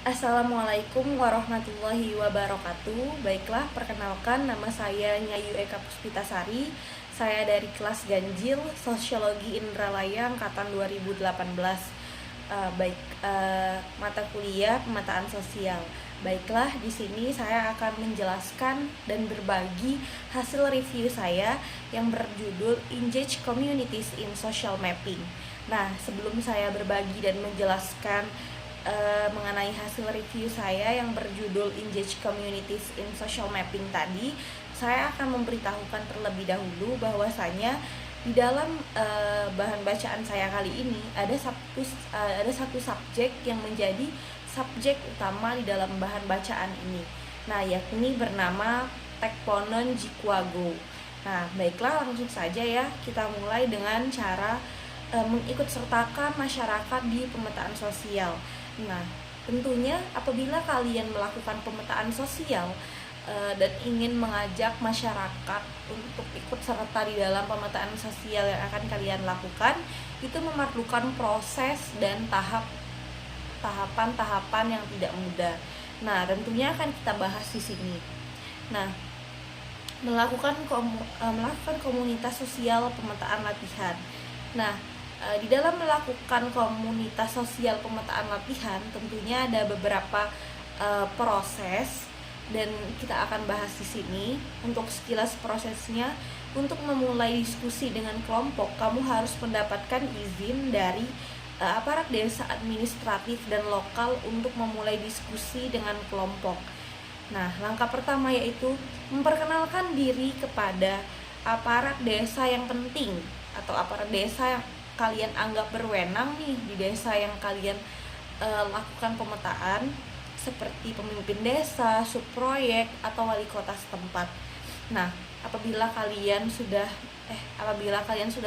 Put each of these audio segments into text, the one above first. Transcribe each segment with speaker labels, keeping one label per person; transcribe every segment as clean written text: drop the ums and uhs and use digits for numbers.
Speaker 1: Assalamualaikum warahmatullahi wabarakatuh. Baiklah, perkenalkan nama saya Nyayu Eka Puspitasari. Saya dari kelas Ganjil Sosiologi Indralaya angkatan 2018. Mata kuliah Pemetaan Sosial. Baiklah, di sini saya akan menjelaskan dan berbagi hasil review saya yang berjudul Engage Communities in Social Mapping. Nah, sebelum saya berbagi dan menjelaskan mengenai hasil review saya yang berjudul Engage Communities in Social Mapping tadi, saya akan memberitahukan terlebih dahulu bahwasanya di dalam bahan bacaan saya kali ini ada satu subjek yang menjadi subjek utama di dalam bahan bacaan ini. Nah, yakni bernama Tekponon Jikwago. Nah, baiklah, langsung saja ya, kita mulai dengan cara mengikut sertakan masyarakat di pemetaan sosial. Nah, tentunya apabila kalian melakukan pemetaan sosial dan ingin mengajak masyarakat untuk ikut serta di dalam pemetaan sosial yang akan kalian lakukan, itu memerlukan proses dan tahapan-tahapan yang tidak mudah. Nah, tentunya akan kita bahas di sini. Nah, melakukan komunitas sosial pemetaan latihan. Nah, di dalam melakukan komunitas sosial pemetaan latihan tentunya ada beberapa proses dan kita akan bahas di sini. Untuk sekilas prosesnya, untuk memulai diskusi dengan kelompok, kamu harus mendapatkan izin dari aparat desa administratif dan lokal untuk memulai diskusi dengan kelompok. Nah, langkah pertama yaitu memperkenalkan diri kepada aparat desa yang penting atau aparat desa yang kalian anggap berwenang nih di desa yang kalian lakukan pemetaan, seperti pemimpin desa, subproyek, atau wali kota setempat. Nah, apabila kalian sudah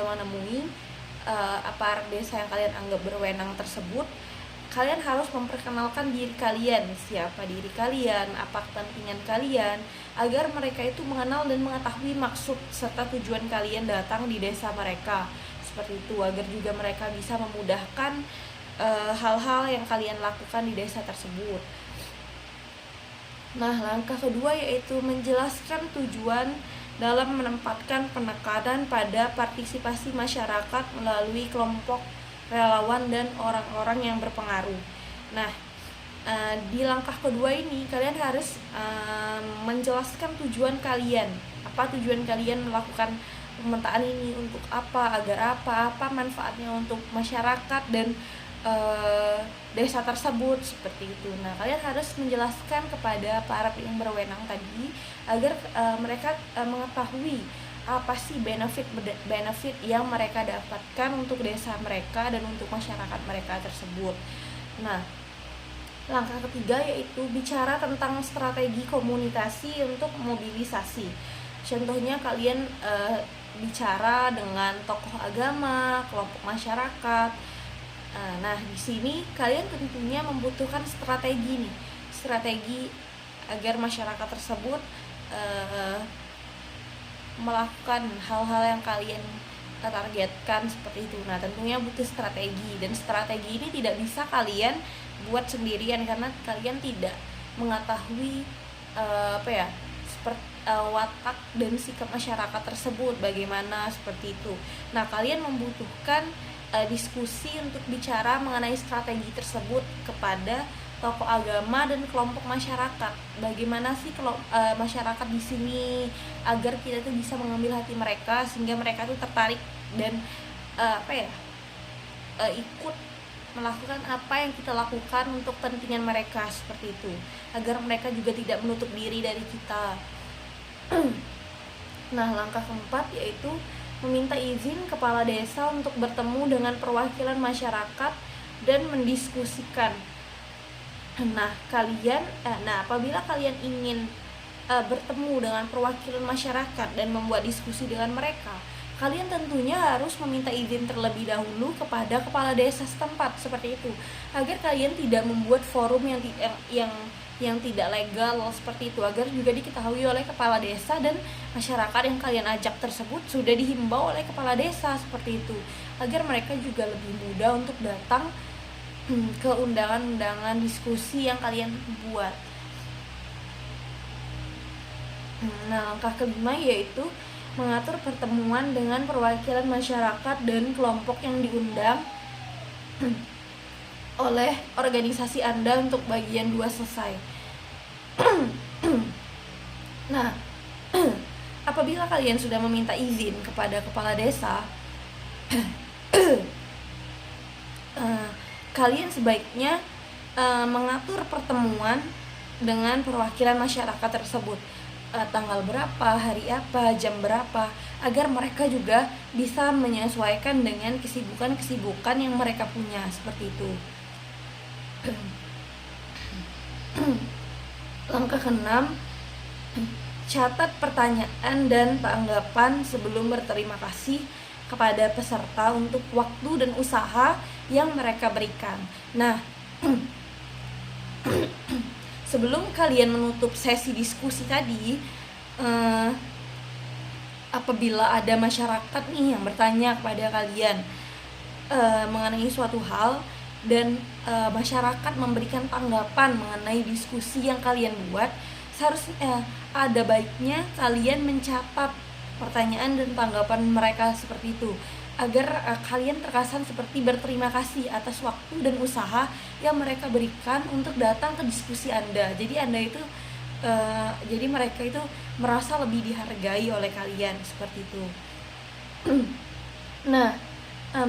Speaker 1: menemui aparat desa yang kalian anggap berwenang tersebut, kalian harus memperkenalkan diri kalian, siapa diri kalian, apa kepentingan kalian, agar mereka itu mengenal dan mengetahui maksud serta tujuan kalian datang di desa mereka. Seperti itu, agar juga mereka bisa memudahkan hal-hal yang kalian lakukan di desa tersebut. Nah, langkah kedua yaitu menjelaskan tujuan dalam menempatkan penekanan pada partisipasi masyarakat melalui kelompok relawan dan orang-orang yang berpengaruh. Nah, di langkah kedua ini kalian harus menjelaskan tujuan kalian. Apa tujuan kalian melakukan pemetaan ini, untuk apa, agar apa manfaatnya untuk masyarakat dan desa tersebut, seperti itu. Nah, kalian harus menjelaskan kepada para yang berwenang tadi agar mereka mengetahui apa sih benefit yang mereka dapatkan untuk desa mereka dan untuk masyarakat mereka tersebut. Nah, langkah ketiga yaitu bicara tentang strategi komunikasi untuk mobilisasi. Contohnya kalian bicara dengan tokoh agama, kelompok masyarakat. Nah, di sini kalian tentunya membutuhkan strategi agar masyarakat tersebut melakukan hal-hal yang kalian targetkan, seperti itu. Nah, tentunya butuh strategi, dan strategi ini tidak bisa kalian buat sendirian karena kalian tidak mengetahui watak dan sikap masyarakat tersebut bagaimana, seperti itu. Nah, kalian membutuhkan diskusi untuk bicara mengenai strategi tersebut kepada tokoh agama dan kelompok masyarakat. Bagaimana sih masyarakat di sini agar kita tuh bisa mengambil hati mereka sehingga mereka tuh tertarik dan ikut melakukan apa yang kita lakukan untuk kepentingan mereka, seperti itu. Agar mereka juga tidak menutup diri dari kita. Nah, langkah keempat yaitu meminta izin kepala desa untuk bertemu dengan perwakilan masyarakat dan mendiskusikan. Nah, apabila kalian ingin bertemu dengan perwakilan masyarakat dan membuat diskusi dengan mereka, kalian tentunya harus meminta izin terlebih dahulu kepada kepala desa setempat, seperti itu, agar kalian tidak membuat forum yang tidak legal, seperti itu, agar juga diketahui oleh kepala desa dan masyarakat yang kalian ajak tersebut sudah dihimbau oleh kepala desa, seperti itu, agar mereka juga lebih mudah untuk datang ke undangan-undangan diskusi yang kalian buat. Nah, langkah kelima yaitu mengatur pertemuan dengan perwakilan masyarakat dan kelompok yang diundang oleh organisasi Anda untuk bagian 2 selesai. Nah, apabila kalian sudah meminta izin kepada kepala desa, kalian sebaiknya mengatur pertemuan dengan perwakilan masyarakat tersebut, tanggal berapa, hari apa, jam berapa, agar mereka juga bisa menyesuaikan dengan kesibukan yang mereka punya, seperti itu. Langkah keenam, catat pertanyaan dan tanggapan sebelum berterima kasih kepada peserta untuk waktu dan usaha yang mereka berikan. Nah, sebelum kalian menutup sesi diskusi tadi, apabila ada masyarakat nih yang bertanya kepada kalian mengenai suatu hal dan masyarakat memberikan tanggapan mengenai diskusi yang kalian buat, seharusnya ada baiknya kalian mencatat pertanyaan dan tanggapan mereka seperti itu, agar kalian terkesan seperti berterima kasih atas waktu dan usaha yang mereka berikan untuk datang ke diskusi Anda. Jadi mereka itu merasa lebih dihargai oleh kalian, seperti itu. Nah,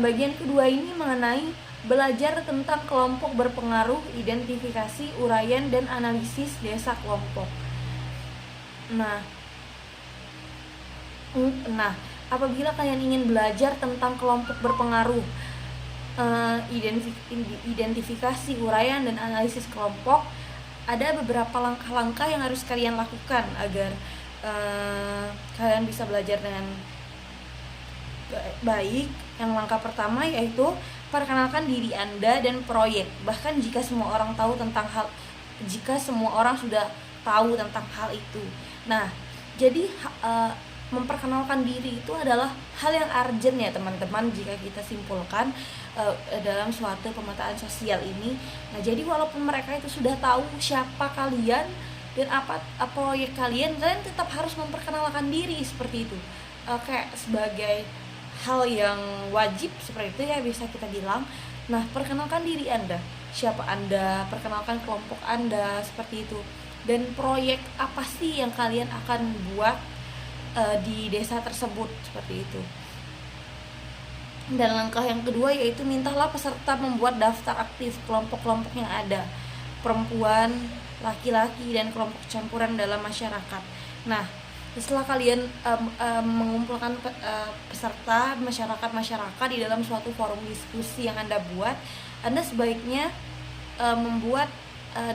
Speaker 1: bagian kedua ini mengenai belajar tentang kelompok berpengaruh, identifikasi, uraian, dan analisis desa kelompok. Nah, apabila kalian ingin belajar tentang kelompok berpengaruh, identifikasi, uraian, dan analisis kelompok, ada beberapa langkah-langkah yang harus kalian lakukan agar kalian bisa belajar dengan baik. Yang langkah pertama yaitu perkenalkan diri Anda dan proyek. Bahkan jika semua orang sudah tahu tentang hal itu. Nah, jadi memperkenalkan diri itu adalah hal yang urgent ya teman-teman, jika kita simpulkan dalam suatu pemetaan sosial ini. Nah, jadi walaupun mereka itu sudah tahu siapa kalian dan apa proyek kalian tetap harus memperkenalkan diri seperti itu, kayak sebagai hal yang wajib seperti itu ya, bisa kita bilang. Nah, perkenalkan diri Anda, siapa Anda, perkenalkan kelompok Anda, seperti itu. Dan proyek apa sih yang kalian akan buat di desa tersebut, seperti itu. Dan langkah yang kedua yaitu mintalah peserta membuat daftar aktif kelompok-kelompok yang ada, perempuan, laki-laki, dan kelompok campuran dalam masyarakat. Nah, setelah kalian mengumpulkan peserta masyarakat di dalam suatu forum diskusi yang Anda buat, Anda sebaiknya membuat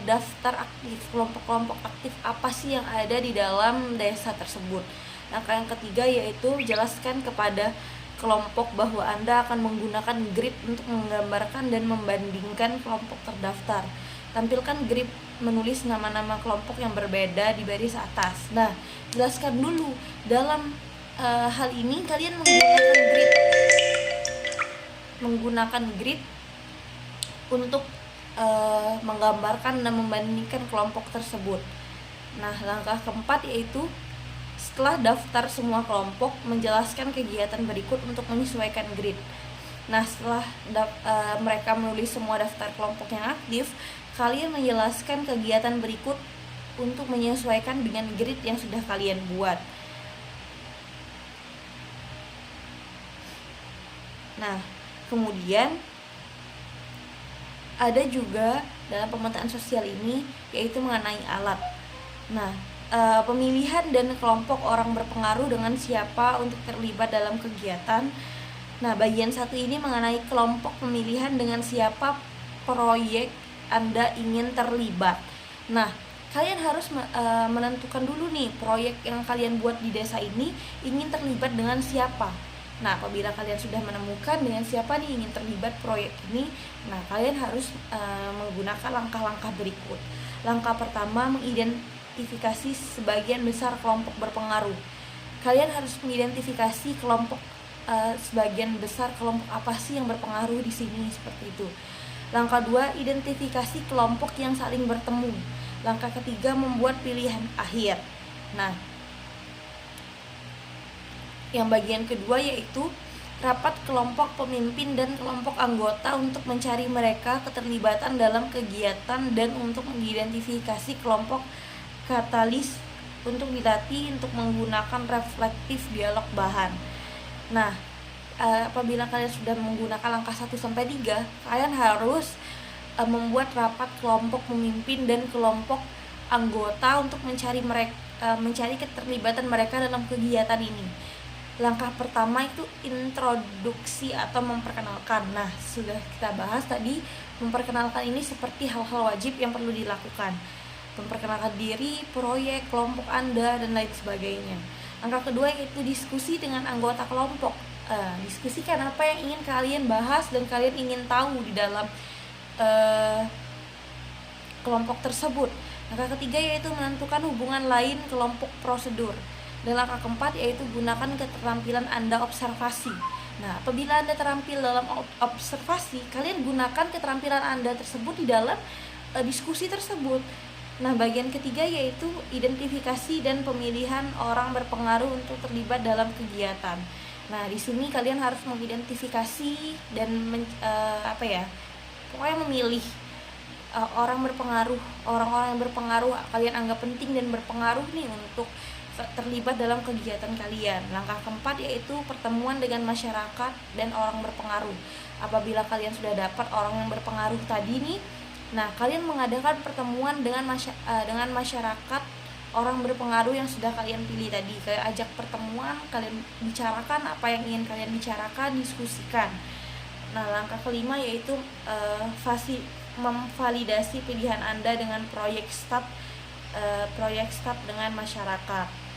Speaker 1: daftar aktif, kelompok-kelompok aktif apa sih yang ada di dalam desa tersebut. Langkah yang ketiga yaitu jelaskan kepada kelompok bahwa Anda akan menggunakan grid untuk menggambarkan dan membandingkan kelompok terdaftar. Tampilkan grid menulis nama-nama kelompok yang berbeda di baris atas. Nah, jelaskan dulu dalam hal ini kalian menggunakan grid untuk menggambarkan dan membandingkan kelompok tersebut. Nah, langkah keempat yaitu setelah daftar semua kelompok, menjelaskan kegiatan berikut untuk menyesuaikan grid. Nah, setelah mereka menulis semua daftar kelompok yang aktif, kalian menjelaskan kegiatan berikut untuk menyesuaikan dengan grid yang sudah kalian buat. Nah, kemudian ada juga dalam pemetaan sosial ini yaitu mengenai alat. Nah, pemilihan dan kelompok orang berpengaruh dengan siapa untuk terlibat dalam kegiatan. Nah, bagian satu ini mengenai kelompok pemilihan dengan siapa proyek Anda ingin terlibat. Nah, kalian harus menentukan dulu nih proyek yang kalian buat di desa ini ingin terlibat dengan siapa. Nah, apabila kalian sudah menemukan dengan siapa nih ingin terlibat proyek ini, nah kalian harus menggunakan langkah-langkah berikut. Langkah pertama, mengidentifikasi sebagian besar kelompok berpengaruh. Kalian harus mengidentifikasi kelompok sebagian besar kelompok apa sih yang berpengaruh di sini, seperti itu. Langkah 2, identifikasi kelompok yang saling bertemu. Langkah ketiga, membuat pilihan akhir. Nah, yang bagian kedua yaitu rapat kelompok pemimpin dan kelompok anggota untuk mencari mereka keterlibatan dalam kegiatan dan untuk mengidentifikasi kelompok katalis untuk dilatih untuk menggunakan reflektif dialog bahan. Nah, apabila kalian sudah menggunakan langkah 1-3, kalian harus membuat rapat kelompok pemimpin dan kelompok anggota untuk mencari keterlibatan mereka dalam kegiatan ini. Langkah pertama itu introduksi atau memperkenalkan. Nah, sudah kita bahas tadi, memperkenalkan ini seperti hal-hal wajib yang perlu dilakukan. Memperkenalkan diri, proyek, kelompok Anda, dan lain sebagainya. Langkah kedua yaitu diskusi dengan anggota kelompok. Diskusikan apa yang ingin kalian bahas dan kalian ingin tahu di dalam kelompok tersebut. Langkah ketiga yaitu menentukan hubungan lain kelompok prosedur. Dan langkah keempat yaitu gunakan keterampilan Anda observasi. Nah, apabila Anda terampil dalam observasi, kalian gunakan keterampilan Anda tersebut di dalam diskusi tersebut. Nah, bagian ketiga yaitu identifikasi dan pemilihan orang berpengaruh untuk terlibat dalam kegiatan. Nah, di sini kalian harus mengidentifikasi dan pokoknya memilih orang-orang yang berpengaruh kalian anggap penting dan berpengaruh nih untuk terlibat dalam kegiatan kalian. Langkah keempat yaitu pertemuan dengan masyarakat dan orang berpengaruh. Apabila kalian sudah dapat orang yang berpengaruh tadi nih, nah kalian mengadakan pertemuan dengan masyarakat orang berpengaruh yang sudah kalian pilih tadi. Kayak ajak pertemuan, kalian bicarakan apa yang ingin kalian bicarakan, diskusikan. Nah, langkah kelima yaitu memvalidasi pilihan Anda dengan proyek start dengan masyarakat.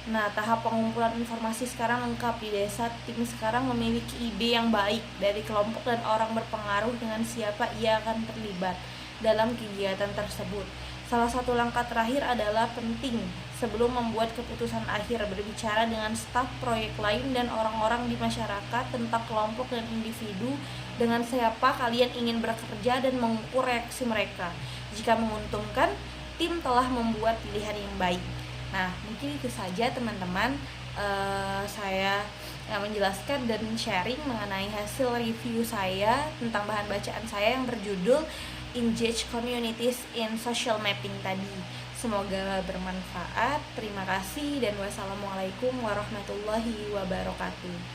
Speaker 1: Nah, tahap pengumpulan informasi sekarang lengkap di desa. Tim sekarang memiliki ide yang baik dari kelompok dan orang berpengaruh dengan siapa ia akan terlibat dalam kegiatan tersebut. Salah satu langkah terakhir adalah penting sebelum membuat keputusan akhir, berbicara dengan staf proyek lain dan orang-orang di masyarakat tentang kelompok dan individu dengan siapa kalian ingin bekerja dan mengukur reaksi mereka. Jika menguntungkan, tim telah membuat pilihan yang baik. Nah, mungkin itu saja teman-teman, saya menjelaskan dan sharing mengenai hasil review saya tentang bahan bacaan saya yang berjudul Engage Communities in Social Mapping tadi. Semoga bermanfaat. Terima kasih dan wassalamualaikum warahmatullahi wabarakatuh.